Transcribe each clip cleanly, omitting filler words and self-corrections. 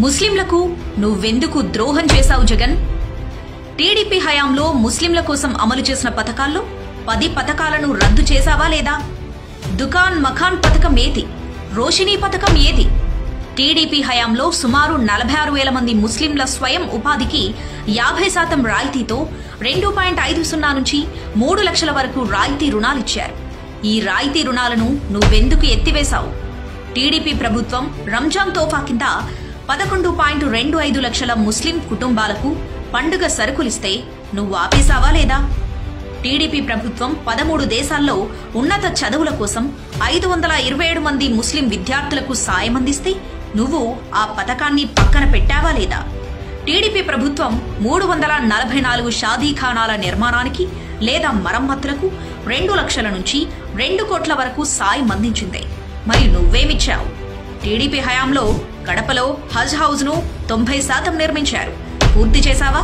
ముస్లింలకు నువ్వెందుకు ద్రోహం చేశావు జగన్? టీడీపీ హయాంలో ముస్లింల కోసం అమలు చేసిన పథకాల్లో 10 పథకాలను రద్దు చేశావా లేదా? దుకాన్ మఖాన్ పథకం ఏది? రోషినీ పథకం ఏది? టీడీపీ హయాంలో సుమారు 46,000 మంది ముస్లింల స్వయం ఉపాధికి 50% రాయితీతో 2.50 నుంచి 3 లక్షల వరకు రాయితీ రుణాలిచ్చారు. ఈ రాయితీ రుణాలను నువ్వెందుకు ఎత్తివేశావు? టీడీపీ ప్రభుత్వం రంజాన్ తోఫా కింద 11.25 లక్షల ముస్లిం కుటుంబాలకు పండుగ సరుకులిస్తే నువ్వు ఆపేశావా లేదా? టీడీపీ ప్రభుత్వం 13 దేశాల్లో ఉన్నత చదువుల కోసం 527 మంది ముస్లిం విద్యార్థులకు సాయం అందిస్తే నువ్వు ఆ పథకాన్ని పక్కన పెట్టావా లేదా? టీడీపీ ప్రభుత్వం 344 షాదీఖానాల నిర్మాణానికి లేదా మరమ్మతులకు 2 లక్షల నుంచి 2 కోట్ల వరకు సాయం అందించింది. మరి నువ్వేమిచ్చావు? టీడీపీ హయాంలో కడపలో హజ్ హౌస్ ను 90% నిర్మించారు. పూర్తి చేశావా?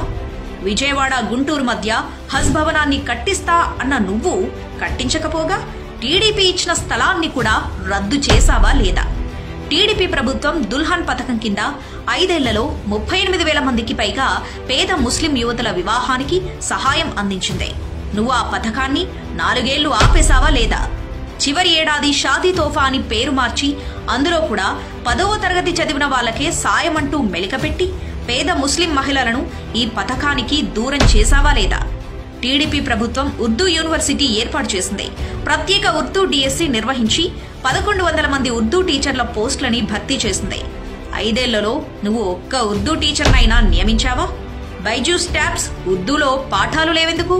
విజయవాడ గుంటూరు మధ్య హజ్ భవనాన్ని కట్టిస్తా అన్న నువ్వు కట్టించకపోగా టీడీపీ ఇచ్చిన స్థలాన్ని కూడా రద్దు చేశావా లేదా? టీడీపీ ప్రభుత్వం దుల్హన్ పథకం కింద 5 ఏళ్లలో 38,000 మందికి పైగా పేద ముస్లిం యువతుల వివాహానికి సహాయం అందించింది. నువ్వు ఆ పథకాన్ని 4 ఏళ్లు ఆపేశావా లేదా? చివరి ఏడాది షాదీ తోఫా అని పేరు మార్చి అందులో కూడా 10వ తరగతి చదివిన వాళ్లకే సాయం అంటూ మెలికపెట్టి పేద ముస్లిం మహిళలను ఈ పథకానికి దూరం చేశావా లేదా? టీడీపీ ప్రభుత్వం ఉర్దూ యూనివర్సిటీ ఏర్పాటు చేసింది. ప్రత్యేక ఉర్దూ డిఎస్సి నిర్వహించి 1100 మంది ఉర్దూ టీచర్ల పోస్టులని భర్తీ చేసింది. 5 ఏళ్లలో నువ్వు ఒక్క ఉర్దూ టీచర్నైనా నియమించావా? బైజూస్ ట్యాబ్స్ ఉర్దూలో పాఠాలు లేవెందుకు?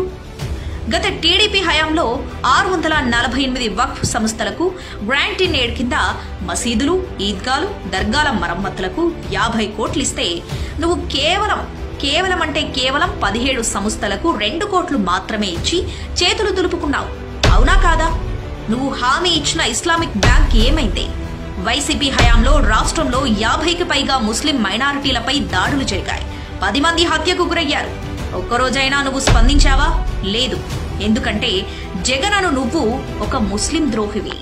గత టీడీపీ హయాంలో 648 వక్ఫ్ సంస్థలకు గ్రాంట్ ఇన్ ఎయిడ్ కింద మసీదులు, ఈద్గాలు, దర్గాల మరమ్మతులకు 50 కోట్లు ఇస్తే నువ్వు కేవలం 17 సంస్థలకు 2 కోట్లు మాత్రమే ఇచ్చి చేతులు దులుపుకున్నావు. అవునా కాదా? నువ్వు హామీ ఇచ్చిన ఇస్లామిక్ బ్యాంక్ ఏమైంది? వైసీపీ హయాంలో రాష్ట్రంలో 50కి పైగా ముస్లిం మైనారిటీలపై దాడులు జరిగాయి. 10 మంది హత్యకు గురయ్యారు. ఒక్కరోజైనా నువ్వు స్పందించావా? లేదు. ఎందుకంటే జగన్ అను నువ్వు ఒక ముస్లిం ద్రోహివి.